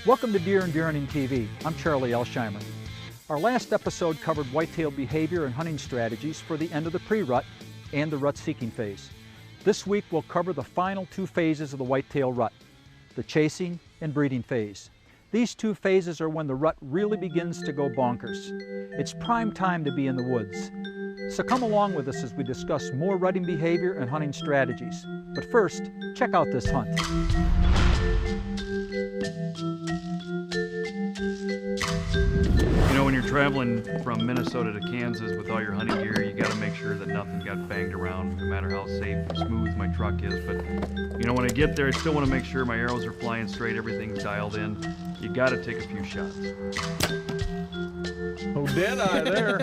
Welcome to Deer and Deer Hunting TV. I'm Charlie Elsheimer. Our last episode covered whitetail behavior and hunting strategies for the end of the pre-rut and the rut seeking phase. This week we'll cover the final two phases of the whitetail rut, the chasing and breeding phase. These two phases are when the rut really begins to go bonkers. It's prime time to be in the woods. So come along with us as we discuss more rutting behavior and hunting strategies. But first, check out this hunt. You know, when you're traveling from Minnesota to Kansas with all your hunting gear, you got to make sure that nothing got banged around, no matter how safe and smooth my truck is. But, you know, when I get there, I still want to make sure my arrows are flying straight, everything's dialed in. You got to take a few shots. Oh, dead eye there.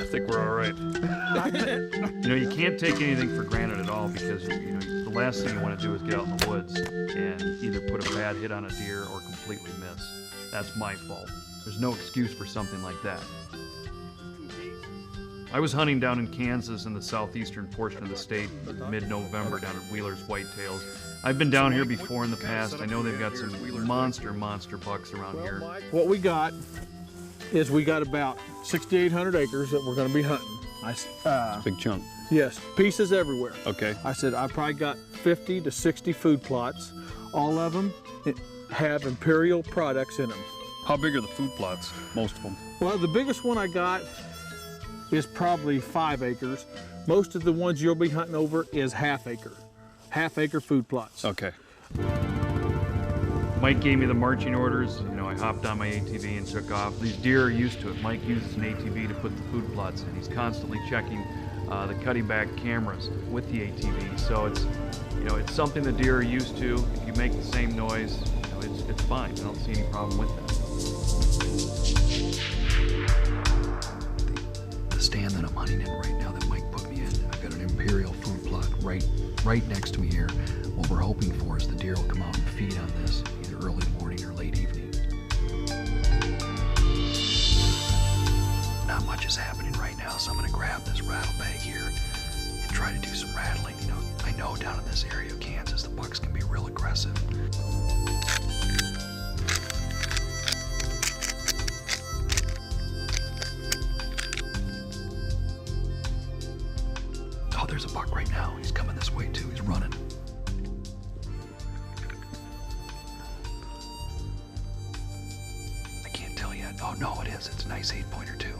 I think we're all right. You know, you can't take anything for granted at all, because, you know, the last thing you want to do is get out in the woods and either put a bad hit on a deer or completely miss. That's my fault. There's no excuse for something like that. I was hunting down in Kansas in the southeastern portion of the state mid-November down at Wheeler's Whitetails. I've been down here before in the past. I know they've got some monster bucks around here. What we got is we got about 6,800 acres that we're going to be hunting. Big chunk. Yes, pieces everywhere. Okay. I said I probably got 50 to 60 food plots. All of them have Imperial products in them. How big are the food plots? Most of them. Well, the biggest one I got is probably 5 acres. Most of the ones you'll be hunting over is half acre food plots. Okay. Mike gave me the marching orders. You know, I hopped on my ATV and took off. These deer are used to it. Mike uses an ATV to put the food plots in. He's constantly checking the cutting back cameras with the ATV. So it's, you know, it's something the deer are used to. If you make the same noise, you know, it's fine. I don't see any problem with that. The stand that I'm hunting in right now that Mike put me in, I've got an Imperial food plot right next to me here. What we're hoping for is the deer will come out and feed on this either early morning or late evening. Not much is happening right now, so I'm going to grab this rattle bag here and try to do some rattling. You know, I know down in this area of Kansas, the bucks can be real aggressive. Oh, there's a buck right now. He's coming this way too. He's running. I can't tell yet. Oh no, it is. It's a nice 8-pointer too.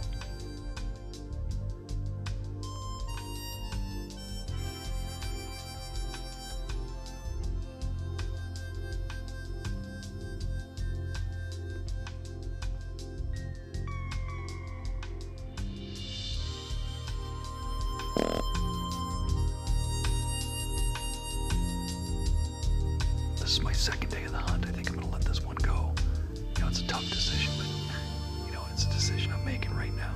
This is my second day of the hunt. I think I'm gonna let this one go. You know, it's a tough decision, but you know, it's a decision I'm making right now.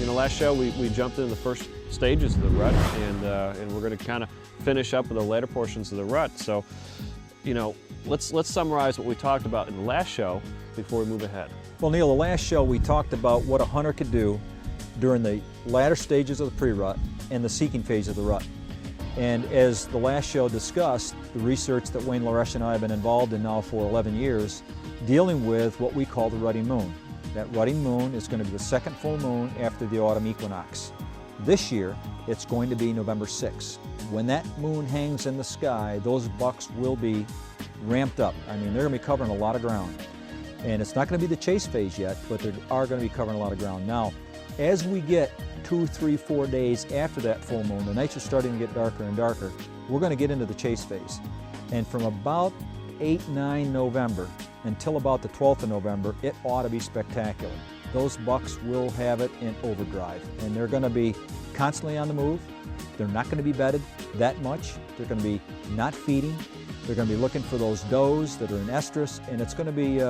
In the last show, we jumped into the first stages of the rut, and we're going to kind of finish up with the later portions of the rut. So, you know, let's summarize what we talked about in the last show before we move ahead. Well, Neil, the last show we talked about what a hunter could do during the latter stages of the pre-rut and the seeking phase of the rut. And as the last show discussed, the research that Wayne Laresh and I have been involved in now for 11 years, dealing with what we call the rutting moon. That rutting moon is going to be the second full moon after the autumn equinox. This year, it's going to be November 6th. When that moon hangs in the sky, those bucks will be ramped up. I mean, they're going to be covering a lot of ground. And it's not going to be the chase phase yet, but they are going to be covering a lot of ground. Now, as we get 2, 3, 4 days after that full moon, the nights are starting to get darker and darker, we're going to get into the chase phase. And from about 8, 9 November until about the 12th of November, it ought to be spectacular. Those bucks will have it in overdrive, and they're going to be constantly on the move. They're not going to be bedded that much. They're going to be not feeding. They're going to be looking for those does that are in estrus, and it's going to be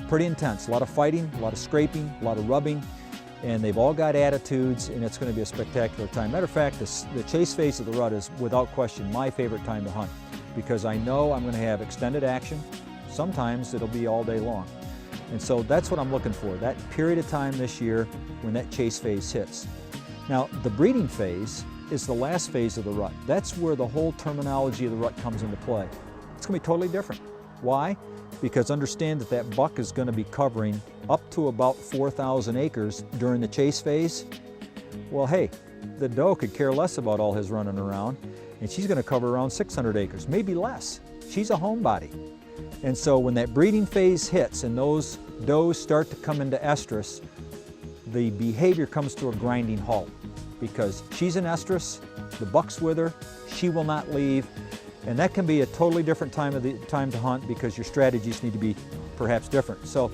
pretty intense. A lot of fighting, a lot of scraping, a lot of rubbing. and they've all got attitudes, and it's going to be a spectacular time. Matter of fact, the chase phase of the rut is without question my favorite time to hunt, because I know I'm going to have extended action. Sometimes it'll be all day long. And so that's what I'm looking for, that period of time this year when that chase phase hits. Now, the breeding phase is the last phase of the rut. That's where the whole terminology of the rut comes into play. It's going to be totally different. Why? Because understand that that buck is going to be covering up to about 4,000 acres during the chase phase. Well, hey, the doe could care less about all his running around, and she's going to cover around 600 acres, maybe less. She's a homebody. And so when that breeding phase hits and those does start to come into estrus, the behavior comes to a grinding halt, because she's in estrus, the buck's with her, she will not leave, and that can be a totally different time to hunt, because your strategies need to be perhaps different. So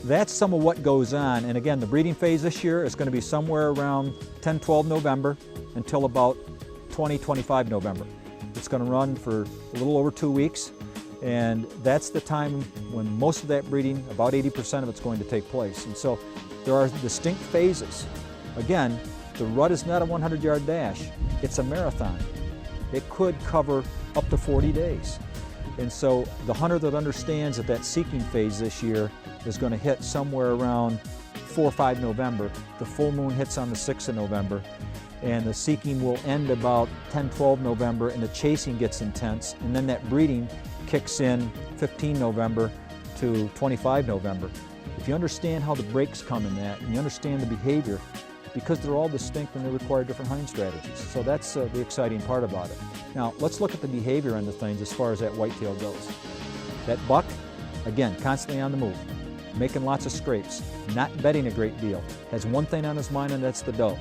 that's some of what goes on. And again, the breeding phase this year is going to be somewhere around 10-12 November until about 20-25 November. It's going to run for a little over 2 weeks. And that's the time when most of that breeding, about 80% of it's going to take place. And so there are distinct phases. Again, the rut is not a 100-yard dash, it's a marathon. It could cover up to 40 days. And so the hunter that understands that that seeking phase this year is going to hit somewhere around 4 or 5 November. The full moon hits on the 6th of November, and the seeking will end about 10-12 November, and the chasing gets intense, and then that breeding kicks in 15 November to 25 November. If you understand how the breaks come in that, and you understand the behavior, because they're all distinct and they require different hunting strategies. So that's the exciting part about it. Now, let's look at the behavior end of things as far as that whitetail goes. That buck, again, constantly on the move, making lots of scrapes, not bedding a great deal, has one thing on his mind, and that's the doe.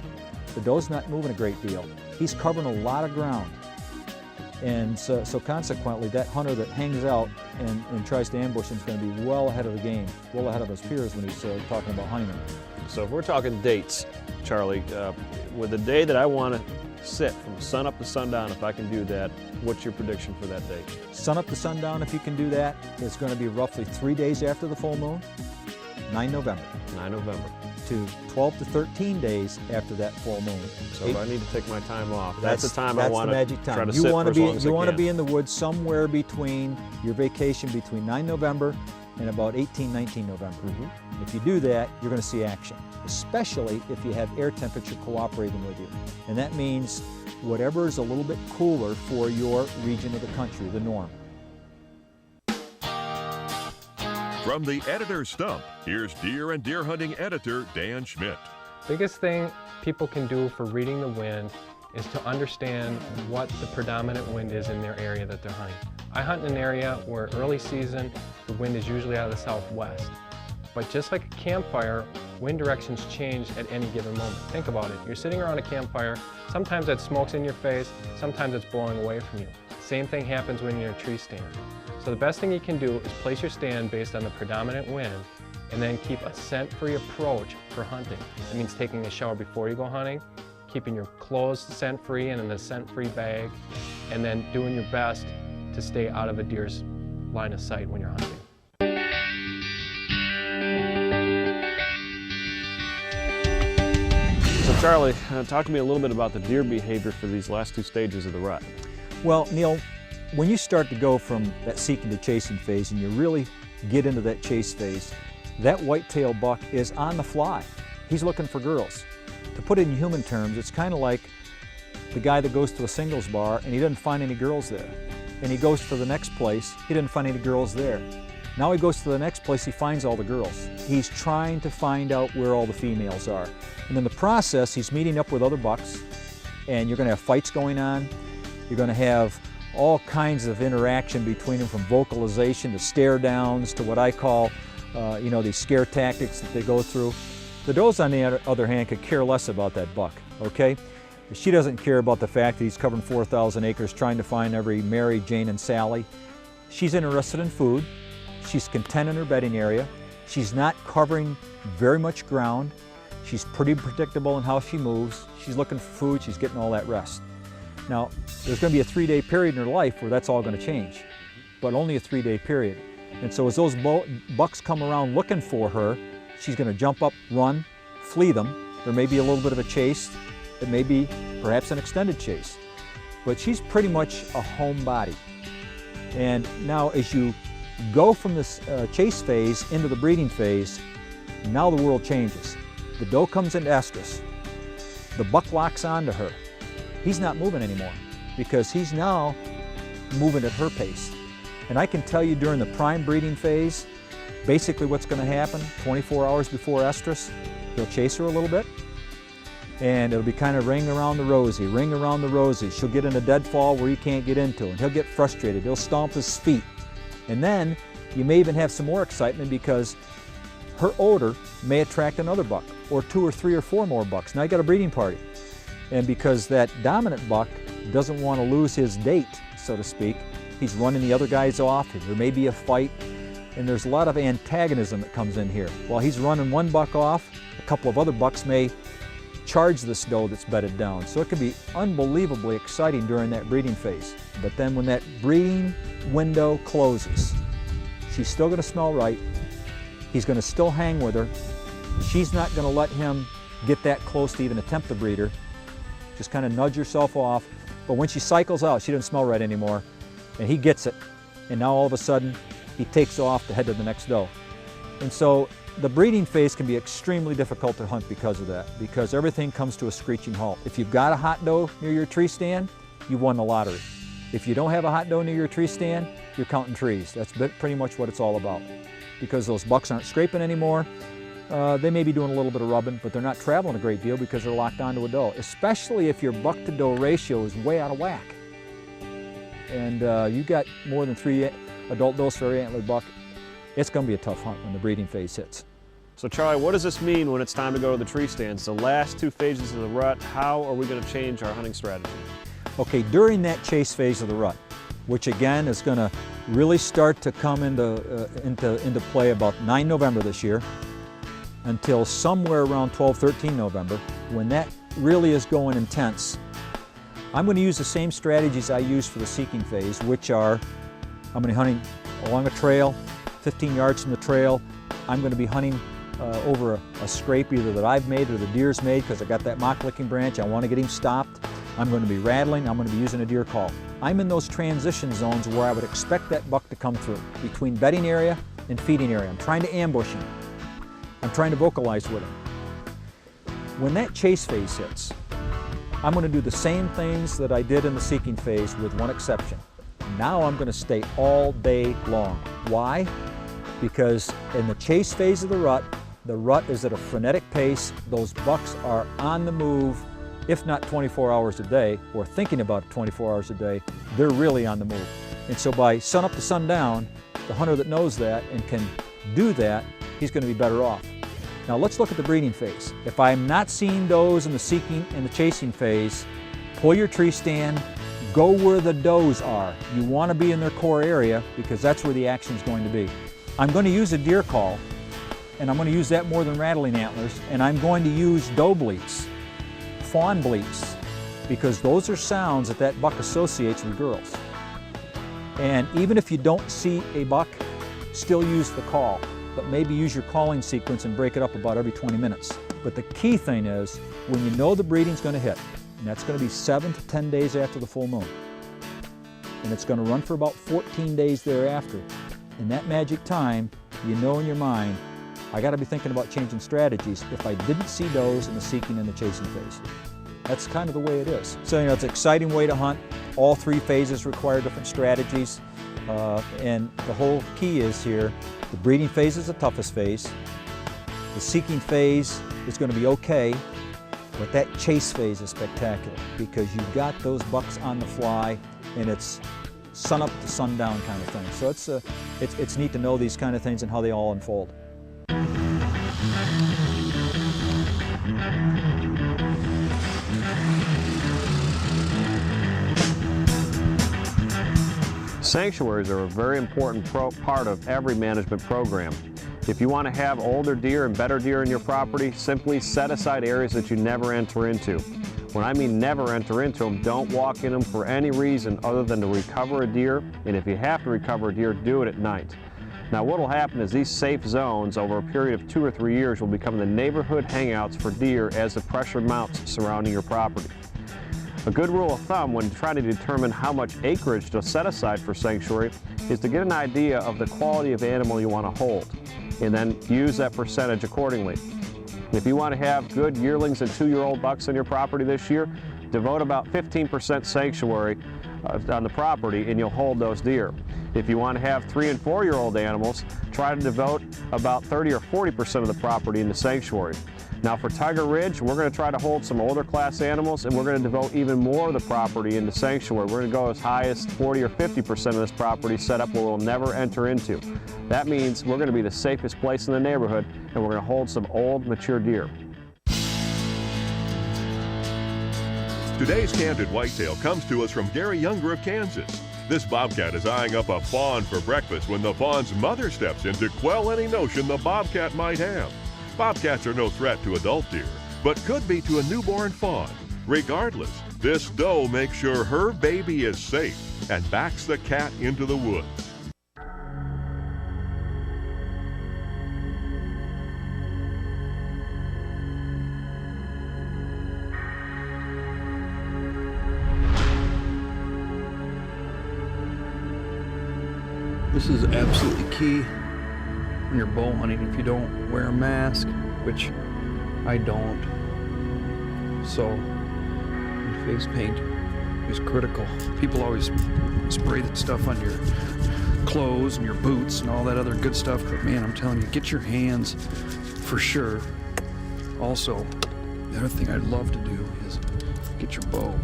The doe's not moving a great deal. He's covering a lot of ground. And so consequently, that hunter that hangs out and tries to ambush him is going to be well ahead of the game, well ahead of his peers when he's talking about hunting him. So if we're talking dates, Charlie, with the day that I want to sit from sun up to sundown, if I can do that, what's your prediction for that date? Sun up to sundown, if you can do that, it's going to be roughly 3 days after the full moon, 9 November. 9 November. To 12 to 13 days after that full moon. So if I need to take my time off, that's the time I want to magic time. try to sit for as long as I You want to can. be in the woods somewhere between your vacation between 9 November and about 18, 19 November. Mm-hmm. If you do that, you're going to see action, especially if you have air temperature cooperating with you. And that means whatever is a little bit cooler for your region of the country, the norm. From the editor's stump, here's deer and deer hunting editor Dan Schmidt. Biggest thing people can do for reading the wind is to understand what the predominant wind is in their area that they're hunting. I hunt in an area where early season, the wind is usually out of the southwest. But just like a campfire, wind directions change at any given moment. Think about it. You're sitting around a campfire, sometimes that smoke's in your face, sometimes it's blowing away from you. Same thing happens when you're in a tree stand. So the best thing you can do is place your stand based on the predominant wind, and then keep a scent-free approach for hunting. That means taking a shower before you go hunting, keeping your clothes scent-free and in a scent-free bag, and then doing your best to stay out of a deer's line of sight when you're hunting. So Charlie, talk to me a little bit about the deer behavior for these last 2 stages of the rut. Well, Neil, when you start to go from that seeking to chasing phase and you really get into that chase phase, that whitetail buck is on the fly. He's looking for girls. To put it in human terms, it's kind of like the guy that goes to a singles bar and he doesn't find any girls there. And he goes to the next place, he didn't find any girls there. Now he goes to the next place, he finds all the girls. He's trying to find out where all the females are. And in the process, he's meeting up with other bucks, and you're going to have fights going on. You're going to have all kinds of interaction between them, from vocalization to stare downs to what I call, these scare tactics that they go through. The does, on the other hand, could care less about that buck, okay? She doesn't care about the fact that he's covering 4,000 acres trying to find every Mary, Jane, and Sally. She's interested in food. She's content in her bedding area. She's not covering very much ground. She's pretty predictable in how she moves. She's looking for food. She's getting all that rest. Now, there's going to be a 3-day period in her life where that's all going to change, but only a 3-day period. And so as those bucks come around looking for her, she's going to jump up, run, flee them, There may be a little bit of a chase. It may be perhaps an extended chase. But she's pretty much a home body. And now as you go from this chase phase into the breeding phase, now the world changes. The doe comes into estrus. The buck locks onto her. He's not moving anymore because he's now moving at her pace. And I can tell you during the prime breeding phase, basically what's going to happen 24 hours before estrus, he'll chase her a little bit, and it'll be kind of ring around the rosy, ring around the rosy. She'll get in a deadfall where he can't get into, and he'll get frustrated. He'll stomp his feet. And then you may even have some more excitement because her odor may attract another buck, or 2 or 3 or 4 more bucks. Now you got a breeding party. And because that dominant buck doesn't want to lose his date, so to speak, he's running the other guys off. There may be a fight, and there's a lot of antagonism that comes in here. While he's running one buck off, a couple of other bucks may charge this doe that's bedded down. So it can be unbelievably exciting during that breeding phase. But then when that breeding window closes, she's still going to smell right. He's going to still hang with her. She's not going to let him get that close to even attempt to breed her. Just kind of nudge herself off. But when she cycles out, she doesn't smell right anymore. And he gets it. And now all of a sudden, he takes off to head to the next doe. And so the breeding phase can be extremely difficult to hunt because of that, because everything comes to a screeching halt. If you've got a hot doe near your tree stand, you've won the lottery. If you don't have a hot doe near your tree stand, you're counting trees. That's pretty much what it's all about. Because those bucks aren't scraping anymore. They may be doing a little bit of rubbing, but they're not traveling a great deal because they're locked onto a doe, especially if your buck-to-doe ratio is way out of whack. And you got more than 3 adult does for every antlered buck. It's going to be a tough hunt when the breeding phase hits. So Charlie, what does this mean when it's time to go to the tree stands? The last 2 phases of the rut, how are we going to change our hunting strategy? Okay, during that chase phase of the rut, which again is going to really start to come into play about 9 November this year, until somewhere around 12, 13 November, when that really is going intense, I'm going to use the same strategies I use for the seeking phase, which are, I'm going to be hunting along a trail, 15 yards from the trail. I'm going to be hunting over a scrape either that I've made or the deer's made because I got that mock licking branch. I want to get him stopped. I'm going to be rattling. I'm going to be using a deer call. I'm in those transition zones where I would expect that buck to come through, between bedding area and feeding area. I'm trying to ambush him. I'm trying to vocalize with him. When that chase phase hits, I'm going to do the same things that I did in the seeking phase with one exception. Now I'm going to stay all day long. Why? Because in the chase phase of the rut is at a frenetic pace. Those bucks are on the move, if not 24 hours a day, or thinking about 24 hours a day. They're really on the move. And so by sun up to sundown, the hunter that knows that and can do that, he's going to be better off. Now let's look at the breeding phase. If I'm not seeing does in the seeking and the chasing phase, pull your tree stand, go where the does are. You want to be in their core area because that's where the action is going to be. I'm going to use a deer call, and I'm going to use that more than rattling antlers, and I'm going to use doe bleats, fawn bleats, because those are sounds that that buck associates with girls. And even if you don't see a buck, still use the call, but maybe use your calling sequence and break it up about every 20 minutes. But the key thing is, when you know the breeding's going to hit, and that's going to be 7 to 10 days after the full moon, and it's going to run for about 14 days thereafter. In that magic time, you know in your mind, I got to be thinking about changing strategies if I didn't see does in the seeking and the chasing phase. That's kind of the way it is. So, you know, it's an exciting way to hunt. All 3 phases require different strategies. And the whole key is here, the breeding phase is the toughest phase. The seeking phase is going to be okay, but that chase phase is spectacular because you've got those bucks on the fly and it's sun up to sundown kind of thing. So it's neat to know these kind of things and how they all unfold. Sanctuaries are a very important part of every management program. If you want to have older deer and better deer in your property, simply set aside areas that you never enter into. When I mean never enter into them, don't walk in them for any reason other than to recover a deer, and if you have to recover a deer, do it at night. Now what will happen is these safe zones over a period of 2 or 3 years will become the neighborhood hangouts for deer as the pressure mounts surrounding your property. A good rule of thumb when trying to determine how much acreage to set aside for sanctuary is to get an idea of the quality of animal you want to hold, and then use that percentage accordingly. If you want to have good yearlings and 2-year-old bucks on your property this year, devote about 15% sanctuary on the property and you'll hold those deer. If you want to have 3- and 4-year-old animals, try to devote about 30 or 40% of the property into sanctuary. Now for Tiger Ridge, we're going to try to hold some older class animals, and we're going to devote even more of the property into sanctuary. We're going to go as high as 40 or 50% of this property set up where we'll never enter into. That means we're going to be the safest place in the neighborhood, and we're going to hold some old, mature deer. Today's Candid Whitetail comes to us from Gary Younger of Kansas. This bobcat is eyeing up a fawn for breakfast when the fawn's mother steps in to quell any notion the bobcat might have. Bobcats are no threat to adult deer, but could be to a newborn fawn. Regardless, this doe makes sure her baby is safe and backs the cat into the woods. This is absolutely key when you're bow hunting. If you don't wear a mask, which I don't, so face paint is critical. People always spray that stuff on your clothes and your boots and all that other good stuff, but man, I'm telling you, get your hands for sure. Also, the other thing I'd love to do is get your bow.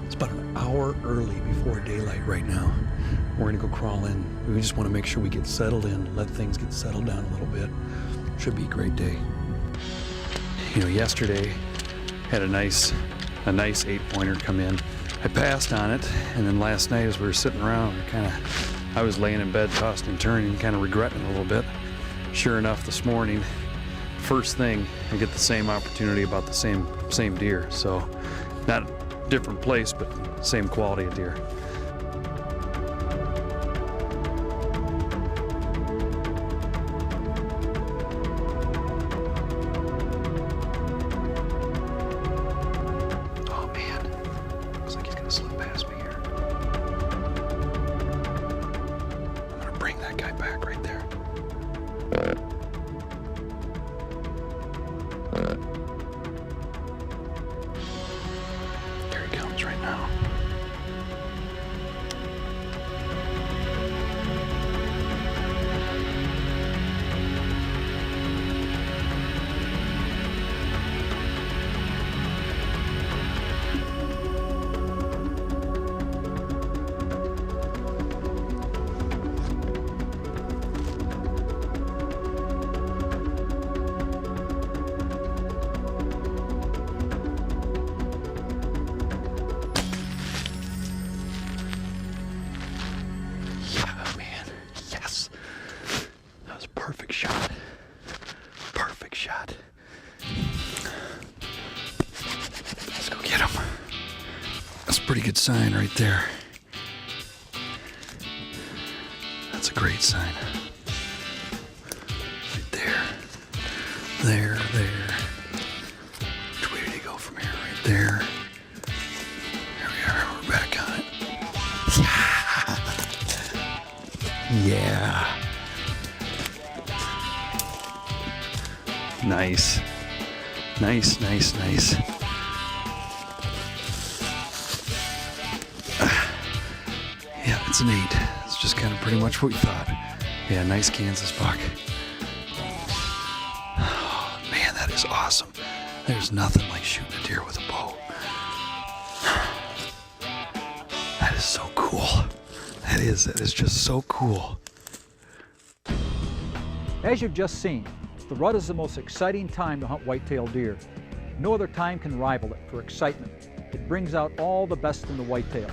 It's about an hour early before daylight right now. We're gonna go crawl in. We just want to make sure we get settled in, let things get settled down a little bit. Should be a great day. You know, yesterday had a nice 8-pointer come in. I passed on it, and then last night as we were sitting around, I was laying in bed, tossing and turning, kind of regretting it a little bit. Sure enough, this morning, first thing, I get the same opportunity about the same deer. So, not a different place, but same quality of deer. Here he comes right now. Perfect shot. Perfect shot. Let's go get him. That's a pretty good sign right there. That's a great sign. Right there. There. Which way did he go from here? Right there. There we are. We're back on it. Yeah. Nice. Yeah, it's an 8. It's just kind of pretty much what we thought. Yeah, nice Kansas buck. Oh, man, that is awesome. There's nothing like shooting a deer with a bow. That is so cool. That is just so cool. As you've just seen, the rut is the most exciting time to hunt whitetail deer. No other time can rival it for excitement. It brings out all the best in the whitetail.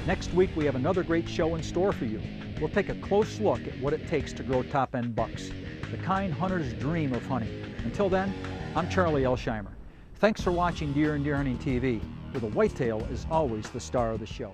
Next week we have another great show in store for you. We'll take a close look at what it takes to grow top-end bucks, the kind hunters dream of hunting. Until then, I'm Charlie Elsheimer. Thanks for watching Deer and Deer Hunting TV, where the whitetail is always the star of the show.